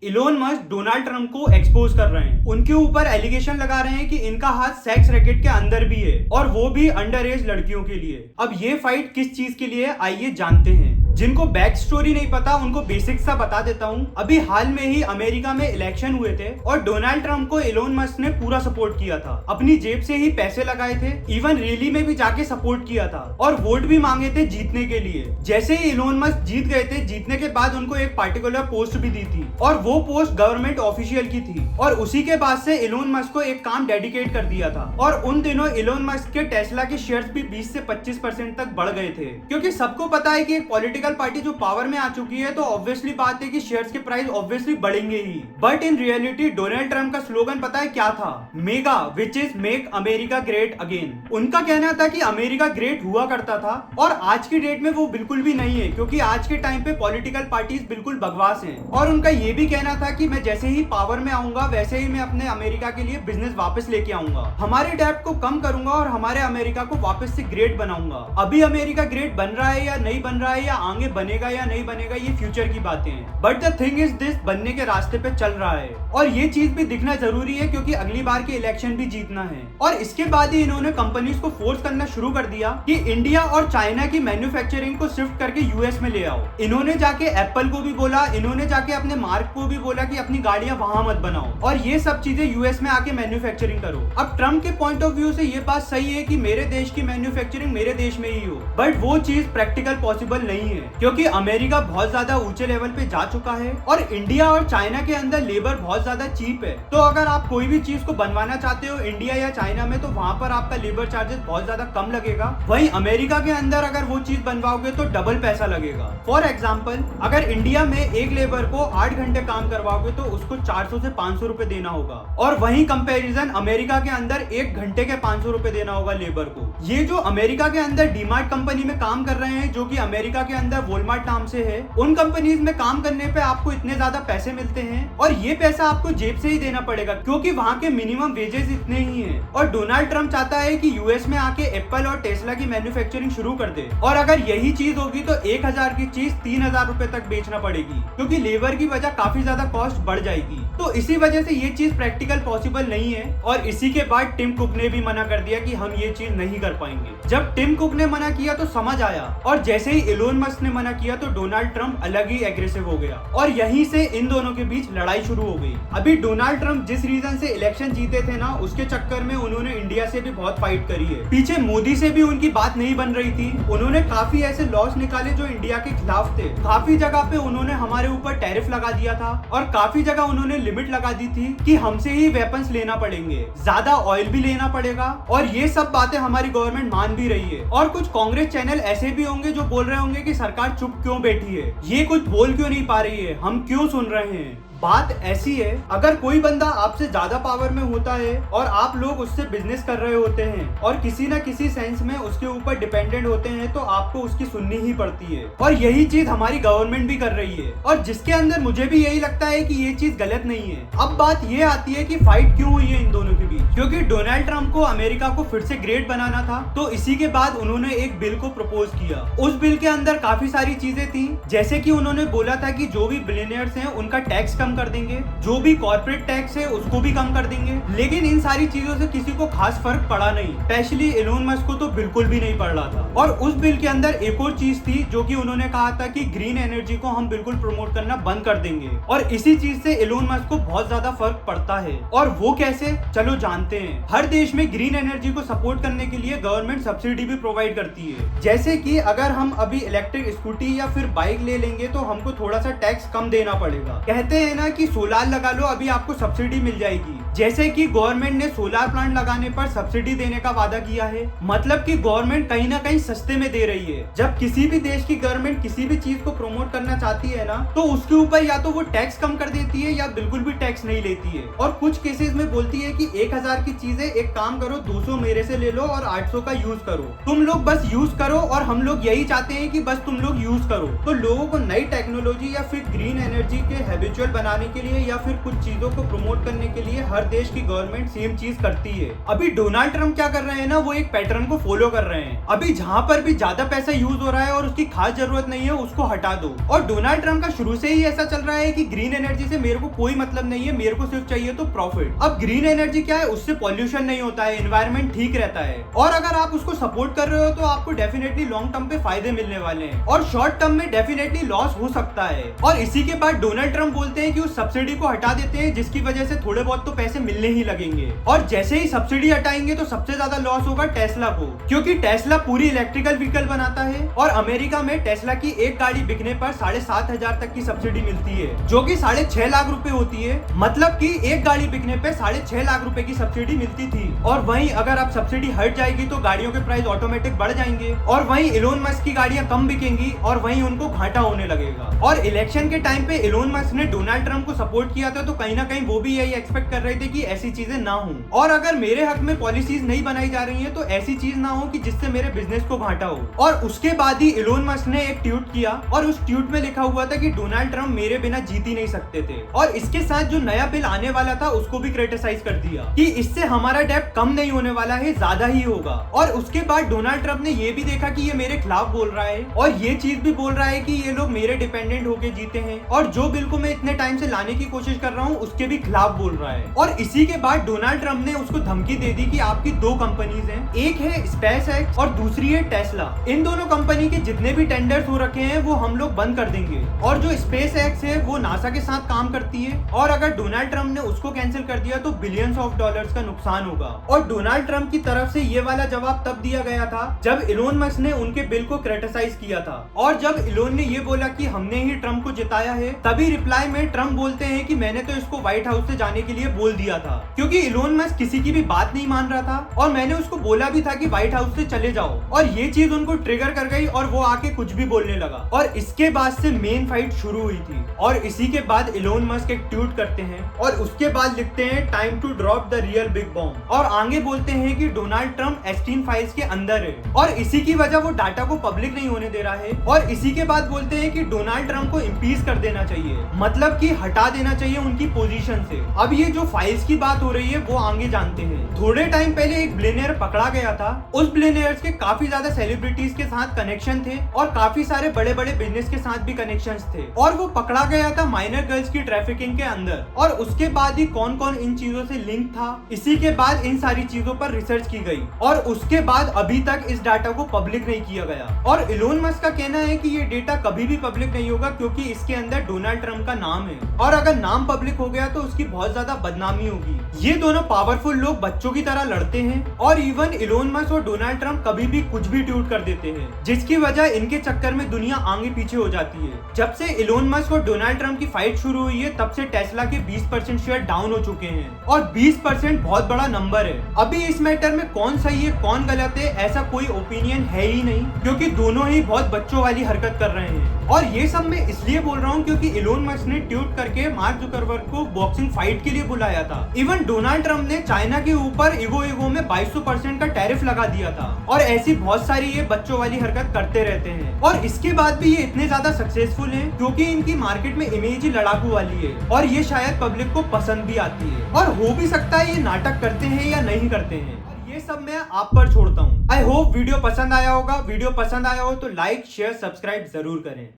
Elon Musk Donald Trump को expose कर रहे हैं। उनके ऊपर एलिगेशन लगा रहे हैं कि इनका हाथ सेक्स रैकेट के अंदर भी है और वो भी अंडर एज लड़कियों के लिए। अब ये फाइट किस चीज के लिए है आइए जानते हैं। जिनको बैक स्टोरी नहीं पता उनको बेसिक सा बता देता हूँ। अभी हाल में ही अमेरिका में इलेक्शन हुए थे और डोनाल्ड ट्रंप को इलोन मस्क ने पूरा सपोर्ट किया था। अपनी जेब से ही पैसे लगाए थे, इवन रैली में भी जाके सपोर्ट किया था और वोट भी मांगे थे जीतने के लिए। जैसे ही इलोन मस्क जीत गए थे, जीतने के बाद उनको एक पार्टिकुलर पोस्ट भी दी थी और वो पोस्ट गवर्नमेंट ऑफिशियल की थी। और उसी के बाद से इलोन मस्क को एक काम डेडिकेट कर दिया था और उन दिनों इलोन मस्क के टेस्ला के शेयर्स भी 20 से 25% तक बढ़ गए थे। क्योंकि सबको पता है कि एक पॉलिटिकल पार्टी जो पावर में आ चुकी है तो ऑब्वियसली बात है कि शेयर्स के प्राइस ऑब्वियसली बढ़ेंगे ही। But in reality Donald Trump का स्लोगन पता है क्या था? MAGA, which is make America great again. उनका कहना था कि अमेरिका ग्रेट हुआ करता था और आज की डेट में वो बिल्कुल भी नहीं है, क्योंकि आज के टाइम पे पॉलिटिकल पार्टीज बिल्कुल बकवास हैं। और उनका ये भी कहना था कि मैं जैसे ही पावर में आऊंगा वैसे ही मैं अपने अमेरिका के लिए बिजनेस वापस लेके आऊंगा, हमारे डेब्ट को कम करूंगा और हमारे अमेरिका को वापस से ग्रेट बनाऊंगा। अभी अमेरिका ग्रेट बन रहा है या नहीं बन रहा है या आगे बनेगा या नहीं बनेगा, ये फ्यूचर की बातें हैं। But the thing is this, बनने के रास्ते पे चल रहा है और ये चीज भी दिखना जरूरी है क्योंकि अगली बार के इलेक्शन भी जीतना है। और इसके बाद ही इन्होंने कंपनीज को फोर्स करना शुरू कर दिया कि इंडिया और चाइना की मैन्युफैक्चरिंग को शिफ्ट करके यूएस में ले आओ। इन्होंने जाके एप्पल को भी बोला, इन्होंने जाके अपने मार्क को भी बोला कि अपनी गाड़ियां वहां मत बनाओ और ये सब चीजें यूएस में आके मैन्युफैक्चरिंग करो। अब ट्रम्प के पॉइंट ऑफ व्यू से ये बात सही है कि मेरे देश की मैन्युफैक्चरिंग मेरे देश में ही हो, बट वो चीज प्रैक्टिकल पॉसिबल नहीं है क्योंकि अमेरिका बहुत ज्यादा ऊंचे लेवल पे जा चुका है और इंडिया और चाइना के अंदर लेबर बहुत ज्यादा चीप है। तो अगर आप कोई भी चीज को बनवाना चाहते हो इंडिया या चाइना में तो वहां पर आपका लेबर चार्जेस बहुत ज्यादा कम लगेगा। वहीं अमेरिका के अंदर अगर वो चीज बनवाओगे तो डबल पैसा लगेगा। फॉर एग्जाम्पल, अगर इंडिया में एक लेबर को 8 घंटे काम करवाओगे तो उसको 400 से 500 रुपए देना होगा और वहीं कंपैरिजन अमेरिका के अंदर 1 घंटे के 500 रुपए देना होगा लेबर को। ये जो अमेरिका के अंदर डीमार्ट कंपनी में काम कर रहे हैं, जो कि अमेरिका के अंदर वॉलमार्ट नाम से है, उन कंपनीज में काम करने पे आपको इतने ज्यादा पैसे मिलते हैं और ये पैसा आपको जेब से ही देना पड़ेगा क्योंकि वहाँ के मिनिमम वेजेस इतने ही हैं। और डोनाल्ड ट्रंप चाहता है कि यूएस में आके एप्पल और टेस्ला की मैन्युफैक्चरिंग शुरू कर दे और अगर यही चीज होगी तो 1000 की चीज 3000 रुपए तक बेचना पड़ेगी क्योंकि लेबर की वजह काफी ज्यादा कॉस्ट बढ़ जाएगी। तो इसी वजह से ये चीज प्रैक्टिकल पॉसिबल नहीं है और इसी के बाद टिम कुक ने भी मना कर दिया कि हम ये चीज नहीं कर पाएंगे। जब टिम कुक ने मना किया तो समझ आया और जैसे ही इलोन मस्क ने मना किया तो डोनाल्ड ट्रंप अलग ही एग्रेसिव हो गया और यहीं से इन दोनों के बीच लड़ाई शुरू हो गई। अभी डोनाल्ड ट्रंप जिस रीजन से इलेक्शन जीते थे ना, उसके चक्कर में उन्होंने इंडिया से भी बहुत फाइट करी है। पीछे मोदी से भी उनकी बात नहीं बन रही थी, उन्होंने काफी ऐसे लॉस निकाले जो इंडिया के खिलाफ थे। काफी जगह पे उन्होंने हमारे ऊपर टैरिफ लगा दिया था और काफी जगह उन्होंने लिमिट लगा दी थी कि हमसे ही वेपन्स लेना पड़ेंगे, ज्यादा ऑयल भी लेना पड़ेगा और ये सब बातें हमारी गवर्नमेंट मान भी रही है। और कुछ कांग्रेस चैनल ऐसे भी होंगे जो बोल रहे होंगे कि सरकार चुप क्यों बैठी है, ये कुछ बोल क्यों नहीं पा रही है, हम क्यों सुन रहे हैं। बात ऐसी है, अगर कोई बंदा आपसे ज्यादा पावर में होता है और आप लोग उससे बिजनेस कर रहे होते हैं और किसी न किसी सेंस में उसके ऊपर डिपेंडेंट होते हैं तो आपको उसकी सुननी ही पड़ती है और यही चीज हमारी गवर्नमेंट भी कर रही है और जिसके अंदर मुझे भी यही लगता है कि ये चीज गलत नहीं है। अब बात ये आती है कि फाइट क्यों हुई है इन दोनों के बीच, क्योंकि डोनाल्ड ट्रंप को अमेरिका को फिर से ग्रेट बनाना था। तो इसी के बाद उन्होंने एक बिल को प्रपोज किया। उस बिल के अंदर काफी सारी चीजें थी, जैसे कि उन्होंने बोला था कि जो भी बिलियनियर्स हैं उनका टैक्स कम कर देंगे, जो भी कॉर्पोरेट टैक्स है उसको भी कम कर देंगे। लेकिन इन सारी चीजों से किसी को खास फर्क पड़ा नहीं, स्पेशली इलोन मस्क को तो बिल्कुल भी नहीं पड़ रहा था। और उस बिल के अंदर एक और चीज थी जो कि उन्होंने कहा था कि ग्रीन एनर्जी को हम बिल्कुल प्रमोट करना बंद कर देंगे और इसी चीज से इलोन मस्क को बहुत ज्यादा फर्क पड़ता है। और वो कैसे, चलो जानते हैं। हर देश में ग्रीन एनर्जी को सपोर्ट करने के लिए गवर्नमेंट सब्सिडी भी प्रोवाइड करती है। जैसे कि अगर हम अभी इलेक्ट्रिक स्कूटी या फिर बाइक ले लेंगे तो हमको थोड़ा सा टैक्स कम देना पड़ेगा। कहते हैं ना कि सोलार लगा लो, अभी आपको सब्सिडी मिल जाएगी। जैसे कि गवर्नमेंट ने सोलार प्लांट लगाने पर सब्सिडी देने का वादा किया है, मतलब कि गवर्नमेंट कहीं ना कहीं सस्ते में दे रही है। जब किसी भी देश की गवर्नमेंट किसी भी चीज को प्रमोट करना चाहती है ना, तो उसके ऊपर या तो वो टैक्स कम कर देती है या बिल्कुल भी टैक्स नहीं लेती है। और कुछ केसेस में बोलती है कि 1000 की चीजें एक काम करो 200 मेरे से ले लो और 800 का यूज करो, तुम लोग बस यूज करो और हम लोग यही चाहते हैं कि बस तुम लोग यूज करो। तो लोगों को नई टेक्नोलॉजी या फिर ग्रीन एनर्जी के हैबिचुअल बनाने के लिए या फिर कुछ चीजों को प्रमोट करने के लिए हर देश की गवर्नमेंट सेम चीज करती है। अभी डोनाल्ड ट्रम्प क्या कर रहे हैं ना, वो एक पैटर्न को फॉलो कर रहे हैं। अभी जहां पर भी ज्यादा पैसा यूज हो रहा है और उसकी खास जरूरत नहीं है, उसको हटा दो। और डोनाल्ड ट्रम्प का शुरू से ही ऐसा चल रहा है कि ग्रीन एनर्जी से मेरे को कोई मतलब नहीं है, मेरे को सिर्फ चाहिए तो प्रॉफिट। अब ग्रीन एनर्जी क्या है, उससे पॉल्यूशन नहीं होता है, एनवायरमेंट ठीक रहता है। और अगर आप उसको सपोर्ट कर रहे हो तो आपको डेफिनेटली लॉन्ग टर्म पे फायदे मिलने वाले हैं और शॉर्ट टर्म में डेफिनेटली लॉस हो सकता है। और इसी के बाद डोनाल्ड ट्रम्प बोलते हैं कि उस सब्सिडी को हटा देते हैं, जिसकी वजह से थोड़े बहुत तो पैसे मिलने ही लगेंगे। और जैसे ही सब्सिडी हटाएंगे तो सबसे ज्यादा लॉस होगा टेस्ला को, क्योंकि टेस्ला पूरी इलेक्ट्रिकल व्हीकल बनाता है और अमेरिका में टेस्ला की एक गाड़ी बिकने पर 7,500 तक की सब्सिडी मिलती है, जो कि 6.5 लाख रुपए होती है। मतलब कि एक गाड़ी बिकने पे 6.5 लाख रुपए की सब्सिडी मिलती थी। और वहीं अगर आप सब्सिडी हट जाएगी तो गाड़ियों के प्राइस ऑटोमेटिक बढ़ जाएंगे और वहीं इलोन मस्क की गाड़ियां कम बिकेंगी और वहीं उनको घाटा होने लगेगा। और इलेक्शन के टाइम पे इलोन मस्क ने डोनाल्ड ट्रम्प को सपोर्ट किया था, तो कहीं ना कहीं वो भी यही एक्सपेक्ट कर रहे थे कि ऐसी चीजें ना हो। और अगर मेरे हक में पॉलिसीज नहीं बनाई जा रही है तो ऐसी चीज ना हो कि जिससे मेरे बिजनेस को घाटा हो। और उसके बाद ही इलोन मस्क ने एक ट्वीट किया और उस ट्वीट में लिखा हुआ था कि डोनाल्ड ट्रम्प मेरे बिना जीत ही नहीं सकते थे। और इसके साथ जो नया बिल आने वाला था उसको भी क्रिटिसाइज कर दिया कि इससे हमारा डेब्ट कम नहीं होने वाला है, ज्यादा ही होगा। और उसके बाद डोनाल्ड ट्रम्प ने ये भी देखा कि ये मेरे खिलाफ बोल रहा है और ये चीज भी बोल रहा है कि ये लोग मेरे डिपेंडेंट होके जीते हैं और जो बिल को मैं इतने टाइम से लाने की कोशिश कर रहा हूँ उसके भी खिलाफ बोल रहा है। और इसी के बाद डोनाल्ड ट्रम्प ने उसको धमकी दे दी कि आपकी दो कंपनीज हैं, एक है स्पेस एक्स और दूसरी है टेस्ला। इन दोनों कंपनी के जितने भी टेंडर्स हो रखे हैं वो हम लोग बंद कर देंगे। और जो स्पेस एक्स है वो नासा के साथ काम करती है और अगर डोनाल्ड ट्रम्प ने उसको कैंसिल कर दिया तो बिलियंस ऑफ डॉलर्स का नुकसान होगा। और डोनाल्ड ट्रम्प की तरफ से ये वाला जवाब तब दिया गया था जब इलोन मस्क ने उनके बिल को क्रिटिसाइज किया था। और जब इलोन ने ये बोला कि हमने ही ट्रम्प को जिताया है, तभी रिप्लाई में ट्रम्प बोलते हैं कि मैंने तो इसको व्हाइट हाउस से जाने के लिए बोल दिया था, क्योंकि इलोन मस्क किसी की भी बात नहीं मान रहा था और मैंने उसको बोला भी था कि व्हाइट हाउस से चले जाओ। और ये चीज उनको ट्रिगर कर गई और वो आके कुछ भी बोलने लगा और इसके बाद से मेन फाइट शुरू हुई थी। और इसी के बाद इलोन मस्क एक ट्वीट करते हैं और उसके बाद लिखते हैं time to drop the real big bomb और आगे बोलते हैं कि डोनाल्ड ट्रम्प एप्स्टीन फाइल्स के अंदर है और इसी की वजह वो डाटा को पब्लिक नहीं होने दे रहा है। और इसी के बाद बोलते हैं कि डोनाल्ड ट्रम्प को इम्पीच कर देना चाहिए, मतलब कि हटा देना चाहिए उनकी पोजीशन से। अब ये जो फाइल्स की बात हो रही है वो आगे जानते हैं। थोड़े टाइम पहले एक बिलियनियर पकड़ा गया था, उस बिलियनियर्स के काफी ज्यादा सेलिब्रिटीज के साथ कनेक्शन थे और काफी सारे बड़े बड़े बिजनेस के साथ भी कनेक्शंस थे और वो पकड़ा गया था माइनर गर्ल्स की ट्रैफिकिंग के अंदर। और उसके बाद ही कौन कौन इन चीजों से लिंक था, इसी के बाद इन सारी चीजों पर रिसर्च की गई और उसके बाद अभी तक इस डाटा को पब्लिक नहीं किया गया। और इलोन मस्क का कहना है कि ये डेटा कभी भी पब्लिक नहीं होगा क्योंकि इसके अंदर डोनाल्ड ट्रम्प का नाम है और अगर नाम पब्लिक हो गया तो उसकी बहुत ज्यादा बदनामी होगी। ये दोनों पावरफुल लोग बच्चों की तरह लड़ते हैं और इवन इलोन मस्क और डोनाल्ड ट्रम्प कभी भी कुछ भी ट्वीट कर देते हैं, जिसकी वजह इनके चक्कर में दुनिया आगे पीछे हो जाती है। जब से इलोन मस्क और डोनाल्ड ट्रम्प की फाइट शुरू हुई है तब से टेस्ला के 20% शेयर डाउन हो चुके हैं और 20% बहुत बड़ा नंबर है। अभी इस मैटर में कौन सही है कौन गलत है ऐसा कोई ओपिनियन है ही नहीं, क्योंकि दोनों ही बहुत बच्चों वाली हरकत कर रहे हैं। और ये सब मैं इसलिए बोल रहा हूँ क्योंकि इलोन मस्क ने ट्वीट करके मार्क जुकरबर्ग को बॉक्सिंग फाइट के लिए बुलाया था। इवन डोनाल्ड ट्रम्प ने चाइना के ऊपर इगो में 2200% का टैरिफ लगा दिया था और ऐसी बहुत सारी ये बच्चों वाली हरकत करते रहते हैं। और इसके बाद भी ये इतने ज्यादा सक्सेसफुल हैं क्योंकि इनकी मार्केट में इमेज ही लड़ाकू वाली है और ये शायद पब्लिक को पसंद भी आती है। और हो भी सकता है ये नाटक करते हैं या नहीं करते हैं, ये सब मैं आप पर छोड़ता हूँ। आई होप वीडियो पसंद आया होगा। वीडियो पसंद आया हो तो लाइक शेयर सब्सक्राइब जरूर करें।